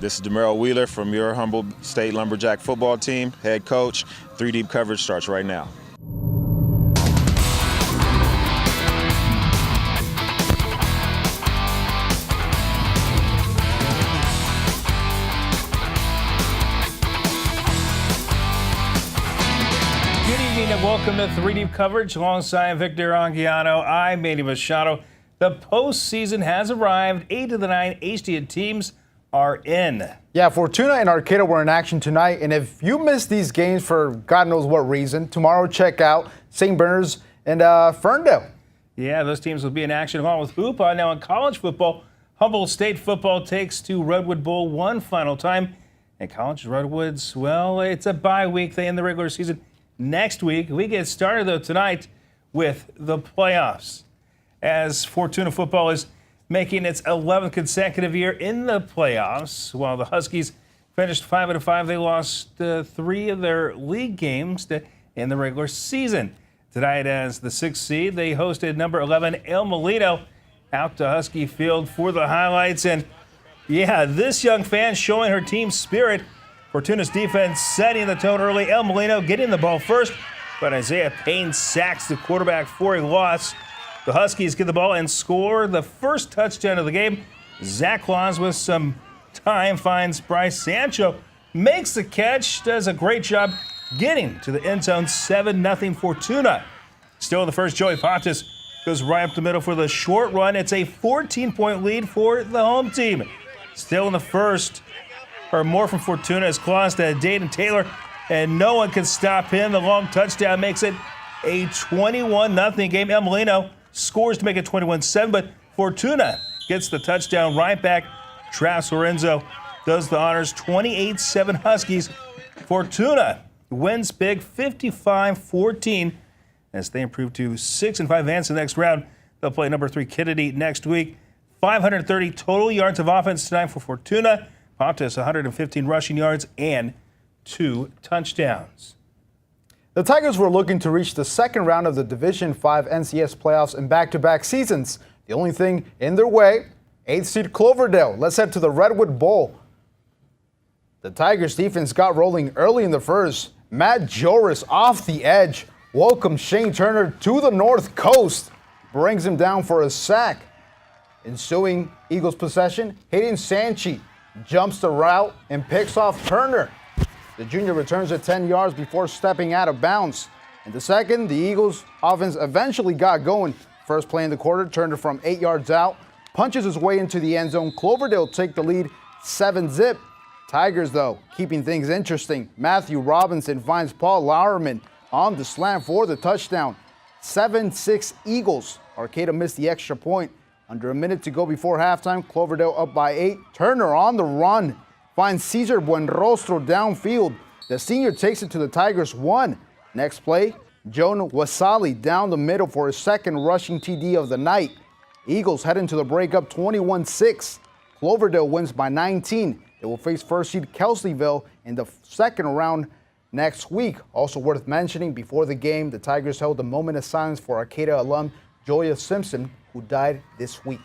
This is DeMarrell Wheeler from your Humboldt State Lumberjack football team, head coach. 3 Deep coverage starts right now. Good evening and welcome to 3 Deep coverage alongside Victor Anguiano. I'm Manny Machado. The postseason has arrived. 8 of the 9 HDN teams are in. Yeah, Fortuna and Arcata were in action tonight, and if you missed these games for God knows what reason, tomorrow check out St. Bernard's and Ferndale. Yeah, those teams will be in action along with Hoopa. Now in college football, Humboldt State football takes to Redwood Bowl one final time. And college Redwoods, well, it's a bye week. They end the regular season next week. We get started, though, tonight with the playoffs, as Fortuna football is making its 11th consecutive year in the playoffs. While the Huskies finished 5-5, they lost 3 of their league games in the regular season. Tonight, as the 6th seed, they hosted number 11 El Molino out to Husky Field for the highlights. And yeah, this young fan showing her team spirit. Fortuna's defense setting the tone early. El Molino getting the ball first, but Isaiah Payne sacks the quarterback for a loss. The Huskies get the ball and score the first touchdown of the game. Zach Claus with some time finds Bryce Sancho, makes the catch, does a great job getting to the end zone. 7-0 Fortuna. Still in the first, Joey Pontus goes right up the middle for the short run. It's a 14-point lead for the home team. Still in the first, or more from Fortuna, is Claus to Dayton Taylor, and no one can stop him. The long touchdown makes it a 21-0 game. El Molino scores to make it 21-7, but Fortuna gets the touchdown right back. Travis Lorenzo does the honors. 28-7 Huskies. Fortuna wins big, 55-14, as they improve to 6-5 advance in the next round. They'll play number 3 Kennedy next week. 530 total yards of offense tonight for Fortuna. Pontus 115 rushing yards and 2 touchdowns. The Tigers were looking to reach the second round of the Division V NCS playoffs in back-to-back seasons. The only thing in their way, 8th seed Cloverdale. Let's head to the Redwood Bowl. The Tigers defense got rolling early in the first. Matt Joris off the edge welcomes Shane Turner to the North Coast. Brings him down for a sack. Ensuing Eagles possession, Hayden Sanchi jumps the route and picks off Turner. The junior returns at 10 yards before stepping out of bounds. In the second, the Eagles offense eventually got going. First play in the quarter, Turner from 8 yards out, punches his way into the end zone. Cloverdale take the lead 7-0. Tigers, though, keeping things interesting. Matthew Robinson finds Paul Lauerman on the slant for the touchdown. 7-6 Eagles. Arcata missed the extra point. Under a minute to go before halftime, Cloverdale up by 8. Turner on the run finds Cesar Buenrostro downfield. The senior takes it to the Tigers 1. Next play, Joan Wasali down the middle for his second rushing TD of the night. Eagles head into the break up 21-6. Cloverdale wins by 19. They will face first seed Kelseyville in the second round next week. Also worth mentioning, before the game, the Tigers held a moment of silence for Arcata alum Joya Simpson, who died this week.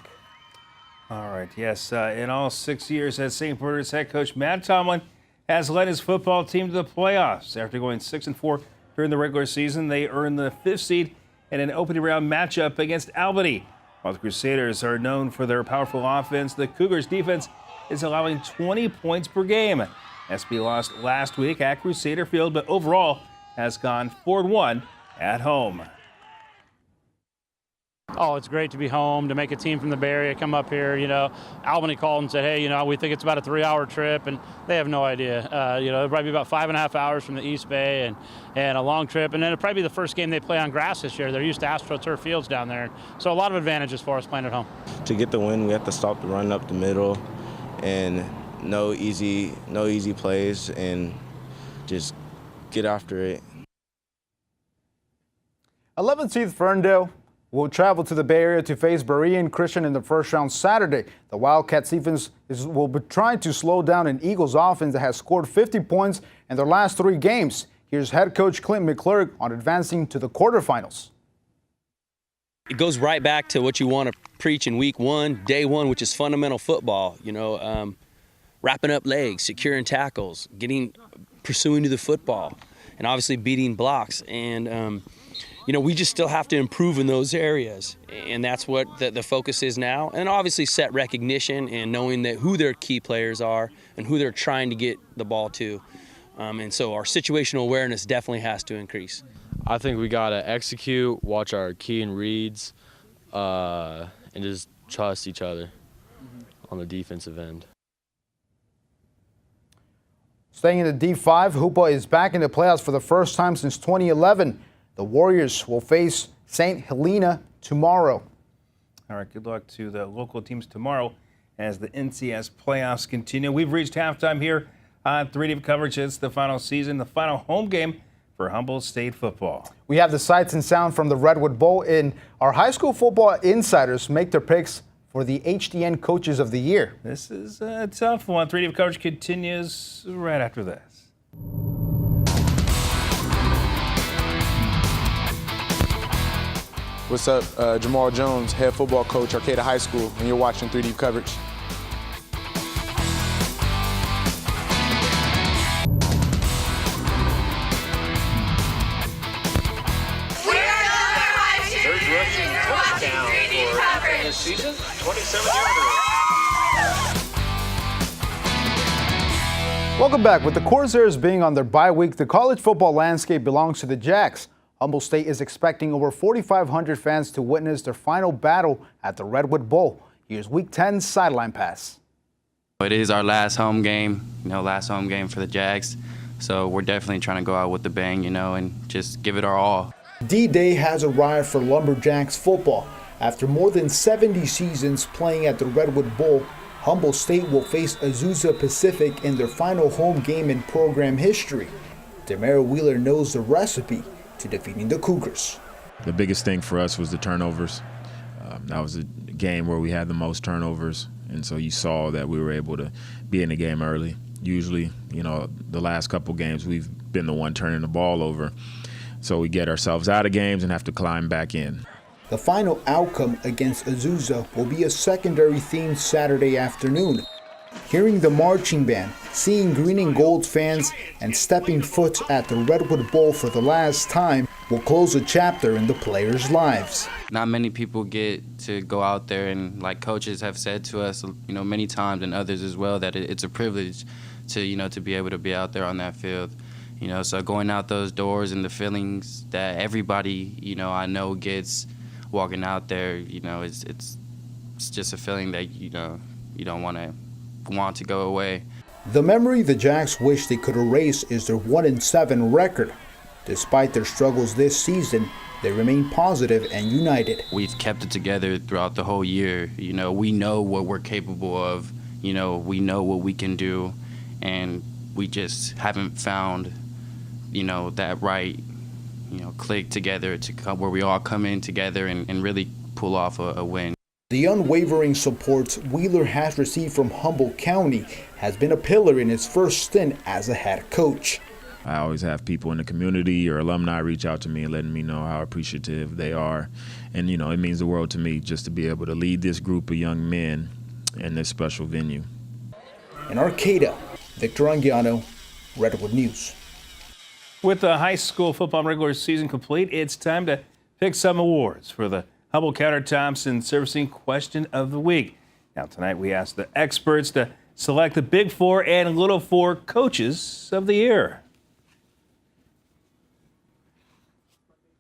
All right, yes. In all 6 years as St. Bernard's head coach, Matt Tomlin has led his football team to the playoffs. After going 6-4 during the regular season, they earned the 5th seed in an opening round matchup against Albany. While the Crusaders are known for their powerful offense, the Cougars' defense is allowing 20 points per game. SB lost last week at Crusader Field, but overall has gone 4-1 at home. Oh, it's great to be home, to make a team from the Bay Area come up here. Albany called and said, hey, we think it's about a 3-hour trip, and they have no idea. It'll probably be about 5.5 hours from the East Bay and a long trip. And then it'll probably be the first game they play on grass this year. They're used to AstroTurf fields down there. So a lot of advantages for us playing at home. To get the win, we have to stop the run up the middle, and no easy plays, and just get after it. 11th seed Ferndale will travel to the Bay Area to face Berean Christian in the first round Saturday. The Wildcats defense will be trying to slow down an Eagles offense that has scored 50 points in their last 3 games. Here's head coach Clint McClurg on advancing to the quarterfinals. It goes right back to what you want to preach in week 1, day 1, which is fundamental football. wrapping up legs, securing tackles, pursuing to the football, and obviously beating blocks. And we just still have to improve in those areas, and that's what the focus is now. And obviously set recognition and knowing that who their key players are and who they're trying to get the ball to. And so our situational awareness definitely has to increase. I think we got to execute, watch our key and reads, and just trust each other on the defensive end. Staying in the D5, Hoopa is back in the playoffs for the first time since 2011. The Warriors will face St. Helena tomorrow. All right, good luck to the local teams tomorrow as the NCS playoffs continue. We've reached halftime here on 3 Deep coverage. It's the final season, the final home game for Humboldt State football. We have the sights and sound from the Redwood Bowl, and our high school football insiders make their picks for the HDN Coaches of the Year. This is a tough one. 3 Deep coverage continues right after this. What's up? Jamal Jones, head football coach, Arcata High School, and you're watching 3 Deep coverage. Season, 27-yarder. Welcome back. With the Corsairs being on their bye week, the college football landscape belongs to the Jacks. Humboldt State is expecting over 4,500 fans to witness their final battle at the Redwood Bowl. Here's Week 10's Sideline Pass. It is our last home game, last home game for the Jags. So we're definitely trying to go out with the bang, and just give it our all. D-Day has arrived for Lumberjacks football. After more than 70 seasons playing at the Redwood Bowl, Humboldt State will face Azusa Pacific in their final home game in program history. Demaro Wheeler knows the recipe to defeating the Cougars. The biggest thing for us was the turnovers. That was a game where we had the most turnovers, and so you saw that we were able to be in the game early. Usually, the last couple games we've been the one turning the ball over, so we get ourselves out of games and have to climb back in. The final outcome against Azusa will be a secondary themed Saturday afternoon. Hearing the marching band, seeing green and gold fans, and stepping foot at the Redwood Bowl for the last time will close a chapter in the players' lives. Not many people get to go out there, and like coaches have said to us, many times, and others as well, that it's a privilege to, to be able to be out there on that field. So going out those doors and the feelings that everybody, I know gets walking out there, it's just a feeling that, you don't want to go away. The memory the Jacks wish they could erase is their 1-7 record. Despite their struggles this season, they remain positive and united. We've kept it together throughout the whole year. We know what we're capable of. We know what we can do, and we just haven't found, that right, click together to come where we all come in together and really pull off a win. The unwavering support Wheeler has received from Humboldt County has been a pillar in his first stint as a head coach. I always have people in the community or alumni reach out to me and letting me know how appreciative they are. And, it means the world to me just to be able to lead this group of young men in this special venue. In Arcata, Victor Anguiano, Redwood News. With the high school football regular season complete, it's time to pick some awards for the Humboldt Counter-Thompson Servicing Question of the Week. Now, tonight we asked the experts to select the Big Four and Little Four Coaches of the Year.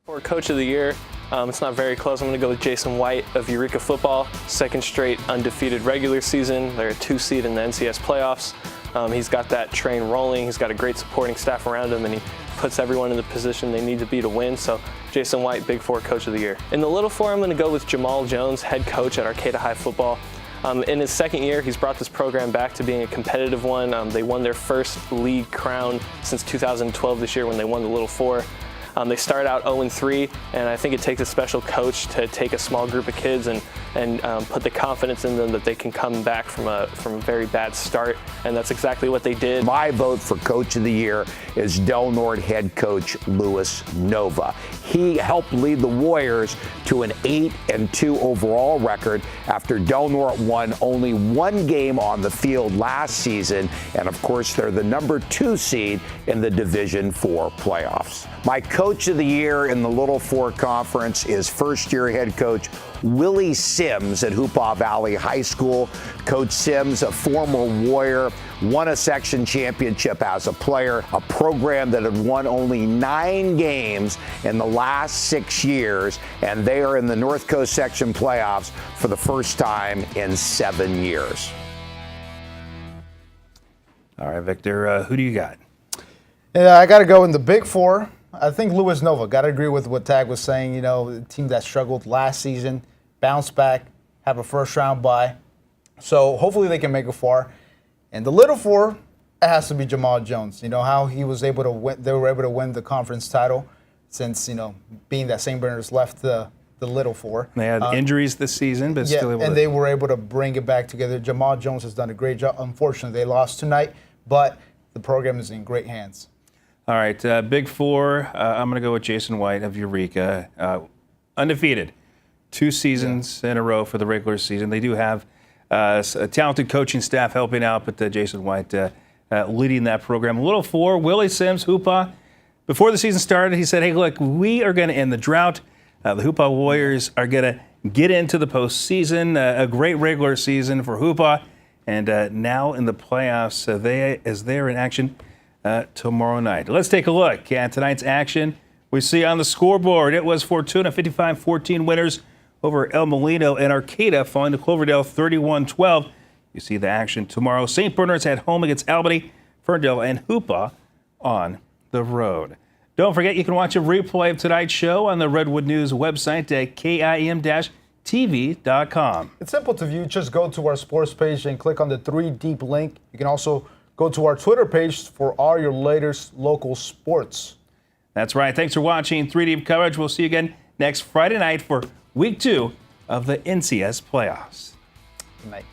For Coach of the Year, it's not very close. I'm going to go with Jason White of Eureka Football. Second straight undefeated regular season. They're a 2 seed in the NCS playoffs. He's got that train rolling. He's got a great supporting staff around him, and he puts everyone in the position they need to be to win. So Jason White, Big Four Coach of the Year. In the Little Four, I'm going to go with Jamal Jones, head coach at Arcata High Football. In his second year, he's brought this program back to being a competitive one. They won their first league crown since 2012 this year when they won the Little Four. They started out 0-3, and I think it takes a special coach to take a small group of kids and and put the confidence in them that they can come back from a very bad start, and that's exactly what they did. My vote for Coach of the Year is Del Norte head coach Louis Nova. He helped lead the Warriors to an 8-2 overall record after Del Norte won only one game on the field last season, and of course they're the number 2 seed in the Division IV playoffs. My Coach of the Year in the Little Four Conference is first-year head coach Willie Sims at Hoopah Valley High School. Coach Sims, a former Warrior, won a section championship as a player, a program that had won only 9 games in the last 6 years, and they are in the North Coast section playoffs for the first time in 7 years. All right, Victor, who do you got? Yeah, I got to go in the Big Four. I think Louis Nova. Got to agree with what Tag was saying. You know, the team that struggled last season, bounce back, have a first-round bye. So hopefully they can make it far. And the Little Four, it has to be Jamal Jones. You know, how he was able to win, they were able to win the conference title since, you know, being that St. Bernard's left the Little Four. They had injuries this season, but still able and to. they were able to bring it back together. Jamal Jones has done a great job. Unfortunately, they lost tonight, but the program is in great hands. All right, Big Four, I'm going to go with Jason White of Eureka. Undefeated, 2 seasons in a row for the regular season. They do have a talented coaching staff helping out, but Jason White leading that program. Little Four, Willie Sims, Hoopah. Before the season started, he said, hey, look, we are going to end the drought. The Hoopah Warriors are going to get into the postseason. A great regular season for Hoopah. And now in the playoffs, they're in action tomorrow night. Let's take a look at tonight's action. We see on the scoreboard, it was Fortuna 55-14 winners over El Molino and Arcata, falling to Cloverdale 31-12. You see the action tomorrow. St. Bernard's at home against Albany, Ferndale, and Hoopah on the road. Don't forget, you can watch a replay of tonight's show on the Redwood News website at kim-tv.com. It's simple to view. Just go to our sports page and click on the 3 Deep link. You can also go to our Twitter page for all your latest local sports. That's right. Thanks for watching 3 Deep coverage. We'll see you again next Friday night for Week 2 of the NCS playoffs. Good night.